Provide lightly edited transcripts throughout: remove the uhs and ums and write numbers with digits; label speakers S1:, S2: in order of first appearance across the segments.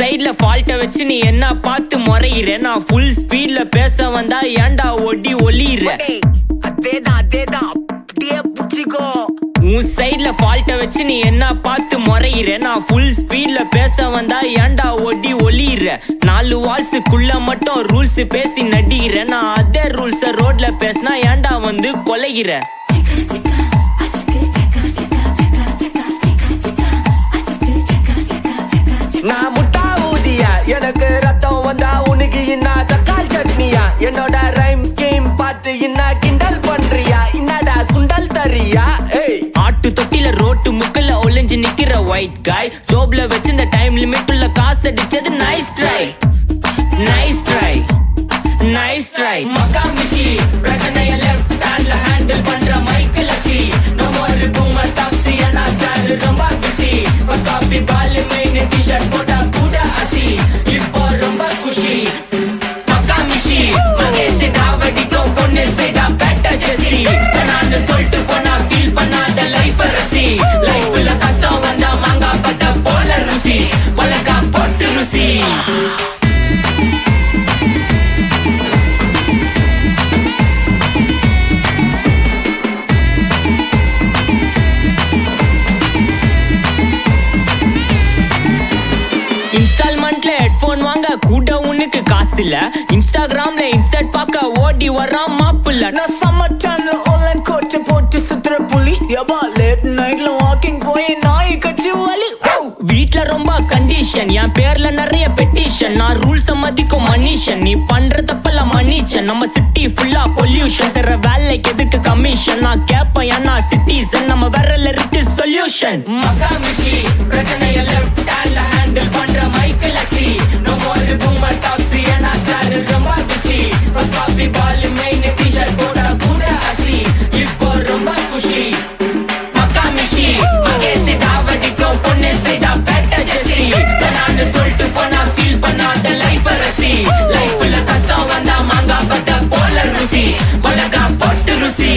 S1: சைடுல ஃபால்ட்ட வச்சு நீ என்ன பார்த்து முறையிற நான் ஃபுல் ஸ்பீட்ல பேச வந்தா ஏன்டா ஒடி ஒளியிற
S2: அதேதான் அப்படியே புடிச்சிக்கோ
S1: உன் சைடுல ஃபால்ட்ட வச்சு நீ என்ன பார்த்து முறையிற நான் ஃபுல் ஸ்பீட்ல பேச வந்தா ஏன்டா ஒடி ஒளியிற 4 வால்ஸுக்குள்ள மட்டும் ரூல்ஸ் பேசி நடிகிற நான் அதே ரூல்ஸ ரோட்ல பேசினா ஏன்டா வந்து கொலைகிற
S2: நான் முட்டா ஊதியா எனக்கு ரத்தம் வந்தா உனக்கு இன்னா தக்காளி சட்னியா என்னோட ரைம் ஸ்கீம் பார்த்து இன்னா கிண்டல் பண்றியா என்னடா சுண்டல் தரியா
S1: ஆட்டு தொட்டில ரோட்டு முக்கல்ல ஒளிஞ்சு நிக்கிற ஒயிட் காய் ஜோப்ல வச்சு இந்த டைம் லிமிட் உள்ள காசு அடிச்சது nice try nice try nice try மக்கா மிஷி பிரச்சனைய லெஃப்ட் ஹேண்ட்ல ஹேண்டில் பண்ற மைக்கேல் சி no more boomer taxi انا sir ரொம்ப பிஸி பஸ் காப்பி பால் மெயின் டி-ஷர்ட் போட்டா கூட அசி இப்போ ரொம்ப குஷி மக்கா மிஷி மகேஷ் டாவடிக்கும் பொண்ணு சேடா பெட்ட ஜெசி நான் சொல்லிட்டு போனா ஃபீல் பண்ணாத லைஃப் ரசி லைஃப்ல கஷ்டம் வந்தா மாங்கா பட்ட போல ருசி மலக்கா போட்டு ருசி இன்ஸ்டால்மெண்ட்ல ஹெட்போன் வாங்க கூட உனக்கு காசு இல்ல இன்ஸ்டாகிராம்ல இன்ஸ்டர்ட் பார்க்க ஓடி வரான் மாப்பிள்ள
S2: நான் சம்மர் டைம்ல ஆன்லைன் கோட் போட்டு சுத்துற புலி யபா லேட் நைட்ல வாக்கிங் போய் நாய் கச்சி வலி
S1: வீட்ல ரொம்ப கண்டிஷன் என் பேர்ல நிறைய பெட்டிஷன் நான் ரூல்ஸ் மதிக்கும் மனுஷன் நீ பண்ற தப்பெல்லாம் மன்னிச்சன் நம்ம சிட்டி ஃபுல்லா பொல்யூஷன் செய்ற வேலைக்கு எதுக்கு கமிஷன் நான் கேப்பேன் ஏன்னா சிட்டிசன் நம்ம விரல்ல இருக்கு சொல்யூஷன் மக்கா மிஷி பிரச்சனைய லெஃப்ட் ஹேண்ட்ல ஹேண்டில் பண்ற மைக்கேல் சி no more boomer taxi انا sir ரொம்ப பிஸி பஸ் காப்பி பால் மெயின் டி-ஷர்ட் போட்டா கூட அசி இப்போ ரொம்ப குஷி மக்கா மிஷி மகேஷ் டாவடிக்கும் பொண்ணு சேடா பெட்ட ஜெசி நான் சொல்லிட்டு போனா ஃபீல் பண்ணாத லைஃப் ரசி லைஃப்ல கஷ்டம் வந்தா மாங்கா பட்ட போல ருசி மலக்கா போட்டு ருசி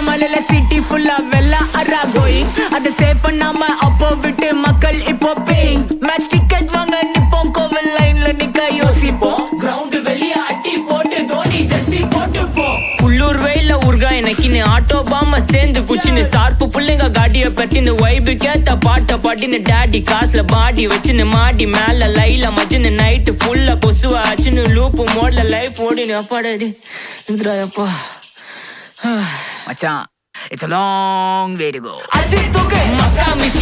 S2: மலையில சிட்டி ஃபுல்லா வெள்ள அரா கோயிங் அதை சேவ் பண்ணாம அப்போ விட்டு மக்கள் இப்போ பேயிங் மேட்ச் டிக்கெட் வாங்க நிப்போம் கோவில் லைன்ல நிக்க யோசிப்போம்
S1: கிரவுண்ட் வெளிய அட்டி போட்டு தோனி ஜெர்சி போட்டு போ புள்ளூர் வெயில ஊர்கா எனக்குன்னு ஆட்டோ பாம சேர்ந்து குச்சின்னு சார்பு புள்ளைங்க காடிய பட்டின்னு வைபு கேத்த பாட்ட பாட்டின்னு டாடி காசுல பாடி வச்சுன்னு மாடி மேல லைல மஜ்னு நைட்டு ஃபுல்லா கொசுவ ஆச்சுன்னு லூப்பு மோட்ல லைஃப் ஓடினு அப்பாடாடி அப்பா
S3: மச்சான், it's a long way to go.
S2: Ajith தூக்கு
S1: மக்கா மிஷி